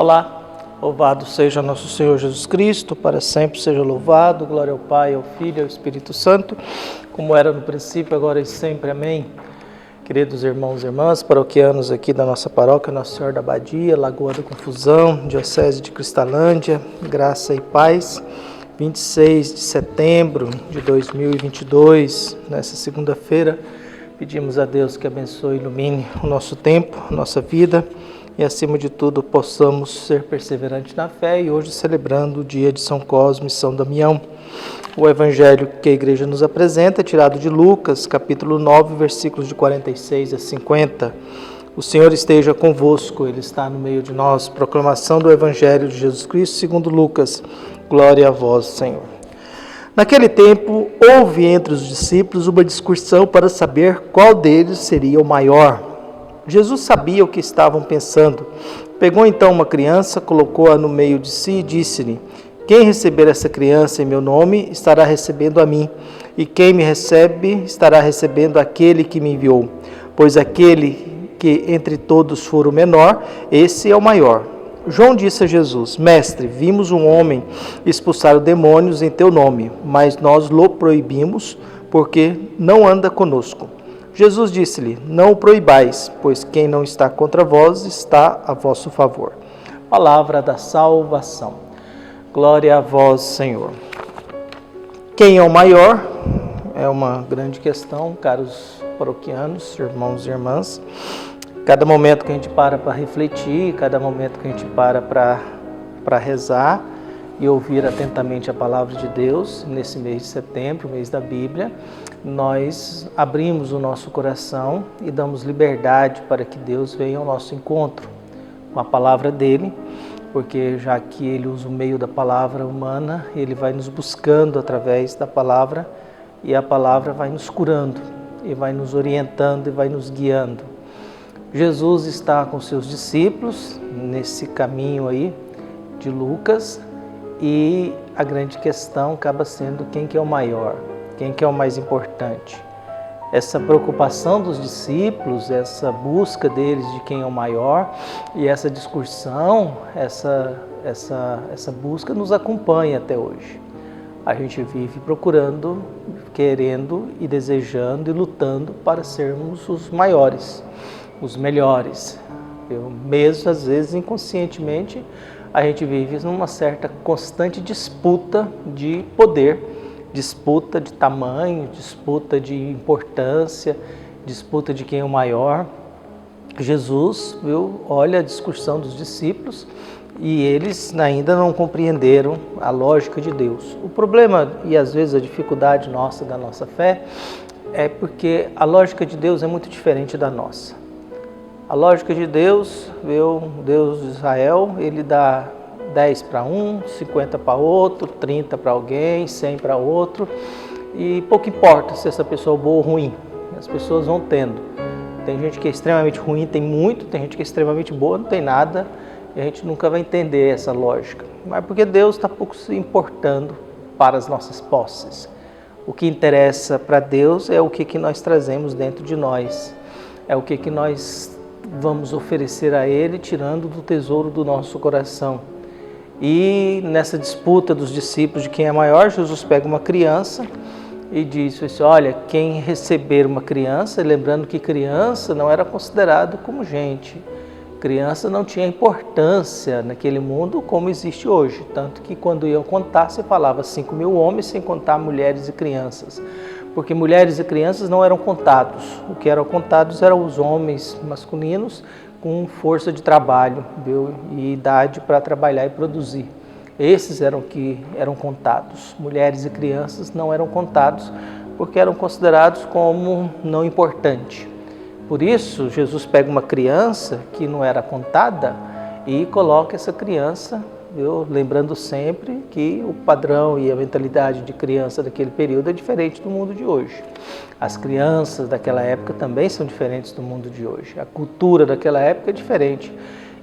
Olá, louvado seja nosso Senhor Jesus Cristo, para sempre seja louvado, glória ao Pai, ao Filho e ao Espírito Santo, como era no princípio, agora e sempre, amém. Queridos irmãos e irmãs, paroquianos aqui da nossa paróquia, Nossa Senhora da Abadia, Lagoa da Confusão, Diocese de Cristalândia, graça e paz, 26 de setembro de 2022, nessa segunda-feira, pedimos a Deus que abençoe e ilumine o nosso tempo, a nossa vida, e acima de tudo possamos ser perseverantes na fé e hoje celebrando o dia de São Cosme e São Damião. O evangelho que a igreja nos apresenta é tirado de Lucas, capítulo 9, versículos de 46 a 50. O Senhor esteja convosco, Ele está no meio de nós. Proclamação do evangelho de Jesus Cristo segundo Lucas. Glória a vós, Senhor. Naquele tempo, houve entre os discípulos uma discussão para saber qual deles seria o maior. Jesus sabia o que estavam pensando. Pegou então uma criança, colocou-a no meio de si e disse-lhe: quem receber essa criança em meu nome, estará recebendo a mim, e quem me recebe, estará recebendo aquele que me enviou. Pois aquele que entre todos for o menor, esse é o maior. João disse a Jesus: Mestre, vimos um homem expulsar demônios em teu nome, mas nós lhe proibimos, porque não anda conosco. Jesus disse-lhe: não o proibais, pois quem não está contra vós está a vosso favor. Palavra da salvação. Glória a vós, Senhor. Quem é o maior? É uma grande questão, caros paroquianos, irmãos e irmãs. Cada momento que a gente para refletir, cada momento que a gente para rezar e ouvir atentamente a palavra de Deus, nesse mês de setembro, mês da Bíblia, nós abrimos o nosso coração e damos liberdade para que Deus venha ao nosso encontro com a palavra dele, porque já que ele usa o meio da palavra humana, ele vai nos buscando através da palavra e a palavra vai nos curando e vai nos orientando e vai nos guiando. Jesus está com seus discípulos nesse caminho aí de Lucas e a grande questão acaba sendo quem que é o maior, quem que é o mais importante. Essa preocupação dos discípulos, essa busca deles de quem é o maior e essa discussão, essa busca nos acompanha até hoje. A gente vive procurando, querendo e desejando e lutando para sermos os maiores, os melhores. Mesmo às vezes inconscientemente, a gente vive numa certa constante disputa de poder, disputa de tamanho, disputa de importância, disputa de quem é o maior. Jesus olha a discussão dos discípulos e eles ainda não compreenderam a lógica de Deus. O problema e às vezes a dificuldade nossa, da nossa fé, é porque a lógica de Deus é muito diferente da nossa. A lógica de Deus, o Deus de Israel, ele dá 10 para um, 50 para outro, 30 para alguém, 100 para outro, e pouco importa se essa pessoa é boa ou ruim, as pessoas vão tendo. Tem gente que é extremamente ruim, tem muito, tem gente que é extremamente boa, não tem nada, e a gente nunca vai entender essa lógica. Mas porque Deus está pouco se importando para as nossas posses. O que interessa para Deus é o que nós trazemos dentro de nós, é o que nós vamos oferecer a Ele, tirando do tesouro do nosso coração. E nessa disputa dos discípulos de quem é maior, Jesus pega uma criança e diz assim, olha, quem receber uma criança, lembrando que criança não era considerado como gente, criança não tinha importância naquele mundo como existe hoje, tanto que quando iam contar, se falava 5.000 homens, sem contar mulheres e crianças, porque mulheres e crianças não eram contados, o que eram contados eram os homens masculinos com força de trabalho, e idade para trabalhar e produzir. Esses eram que eram contados. Mulheres e crianças não eram contados porque eram considerados como não importante. Por isso, Jesus pega uma criança que não era contada e coloca essa criança, lembrando sempre que o padrão e a mentalidade de criança daquele período é diferente do mundo de hoje. As crianças daquela época também são diferentes do mundo de hoje. A cultura daquela época é diferente.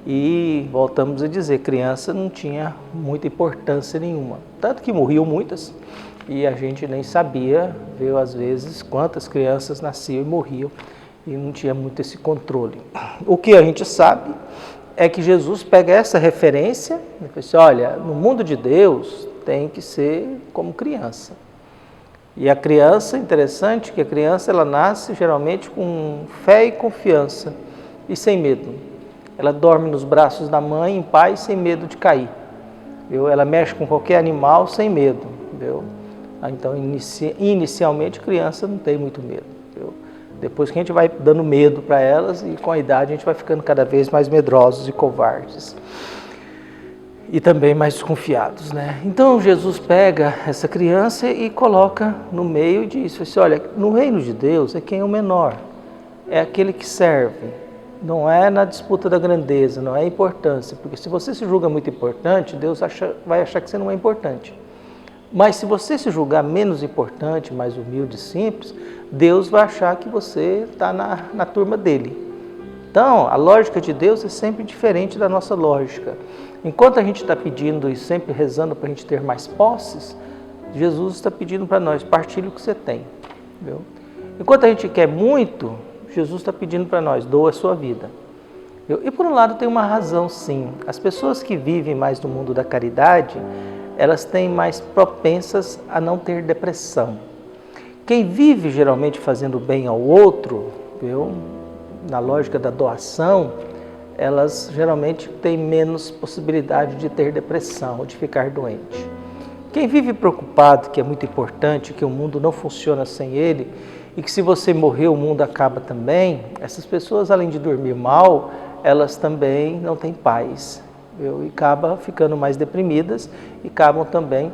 E voltamos a dizer, criança não tinha muita importância nenhuma. Tanto que morriam muitas e a gente nem sabia, às vezes, quantas crianças nasciam e morriam. E não tinha muito esse controle. O que a gente sabe é que Jesus pega essa referência e fala assim, olha, no mundo de Deus tem que ser como criança. E a criança, interessante que a criança ela nasce geralmente com fé e confiança e sem medo. Ela dorme nos braços da mãe em paz, sem medo de cair. Viu? Ela mexe com qualquer animal sem medo. Viu? Então, inicialmente, a criança não tem muito medo. Viu? Depois que a gente vai dando medo para elas e com a idade a gente vai ficando cada vez mais medrosos e covardes. E também mais desconfiados, né? Então Jesus pega essa criança e coloca no meio e diz assim, olha, no reino de Deus é quem é o menor, é aquele que serve, não é na disputa da grandeza, não é a importância, porque se você se julga muito importante, Deus vai achar que você não é importante. Mas se você se julgar menos importante, mais humilde, simples, Deus vai achar que você está na turma dele. Então, a lógica de Deus é sempre diferente da nossa lógica. Enquanto a gente está pedindo e sempre rezando para a gente ter mais posses, Jesus está pedindo para nós, partilhe o que você tem. Viu? Enquanto a gente quer muito, Jesus está pedindo para nós, doa a sua vida. Viu? E por um lado tem uma razão sim, as pessoas que vivem mais no mundo da caridade, elas têm mais propensas a não ter depressão. Quem vive geralmente fazendo bem ao outro, viu? Na lógica da doação, elas geralmente têm menos possibilidade de ter depressão ou de ficar doente. Quem vive preocupado, que é muito importante, que o mundo não funciona sem ele, e que se você morrer o mundo acaba também, essas pessoas, além de dormir mal, elas também não têm paz, viu? E acabam ficando mais deprimidas e acabam também,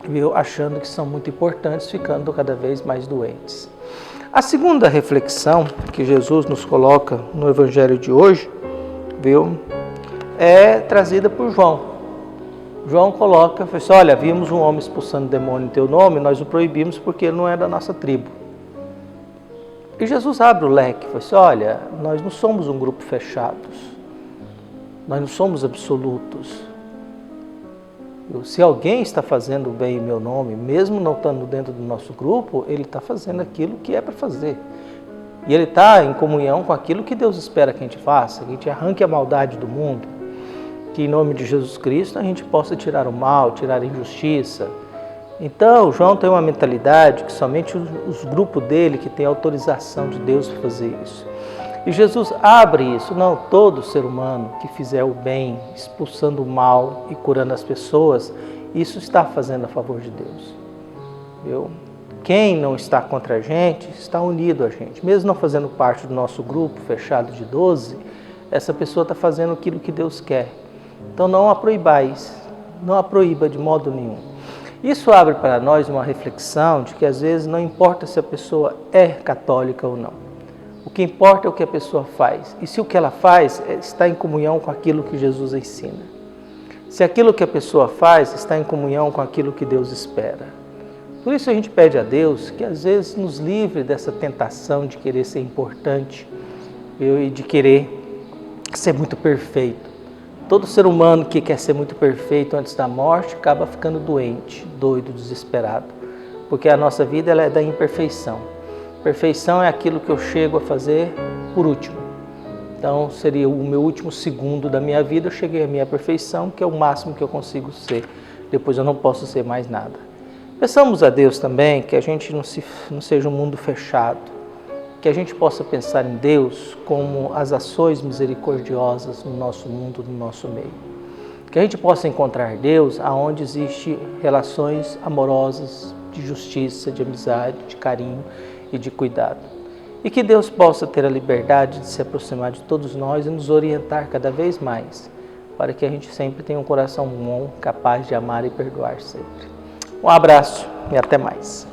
viu, achando que são muito importantes, ficando cada vez mais doentes. A segunda reflexão que Jesus nos coloca no Evangelho de hoje, viu, é trazida por João. João coloca, fala assim, olha, vimos um homem expulsando demônio em teu nome, nós o proibimos porque ele não é da nossa tribo. E Jesus abre o leque, fala assim, olha, nós não somos um grupo fechado, nós não somos absolutos. Se alguém está fazendo bem em meu nome, mesmo não estando dentro do nosso grupo, ele está fazendo aquilo que é para fazer. E ele está em comunhão com aquilo que Deus espera que a gente faça, que a gente arranque a maldade do mundo, que em nome de Jesus Cristo a gente possa tirar o mal, tirar a injustiça. Então, João tem uma mentalidade que somente os grupos dele que tem autorização de Deus para fazer isso. E Jesus abre isso, não, todo ser humano que fizer o bem, expulsando o mal e curando as pessoas, isso está fazendo a favor de Deus. Viu? Quem não está contra a gente, está unido a gente. Mesmo não fazendo parte do nosso grupo fechado de 12, essa pessoa está fazendo aquilo que Deus quer. Então não a proibais, não a proíba de modo nenhum. Isso abre para nós uma reflexão de que às vezes não importa se a pessoa é católica ou não. O que importa é o que a pessoa faz. E se o que ela faz está em comunhão com aquilo que Jesus ensina. Se aquilo que a pessoa faz está em comunhão com aquilo que Deus espera. Por isso a gente pede a Deus que às vezes nos livre dessa tentação de querer ser importante e de querer ser muito perfeito. Todo ser humano que quer ser muito perfeito antes da morte acaba ficando doente, doido, desesperado. Porque a nossa vida ela é da imperfeição. Perfeição é aquilo que eu chego a fazer por último. Então, seria o meu último segundo da minha vida, eu cheguei à minha perfeição, que é o máximo que eu consigo ser. Depois eu não posso ser mais nada. Peçamos a Deus também que a gente não seja um mundo fechado, que a gente possa pensar em Deus como as ações misericordiosas no nosso mundo, no nosso meio. Que a gente possa encontrar Deus aonde existe relações amorosas, de justiça, de amizade, de carinho e de cuidado. E que Deus possa ter a liberdade de se aproximar de todos nós e nos orientar cada vez mais, para que a gente sempre tenha um coração bom, capaz de amar e perdoar sempre. Um abraço e até mais.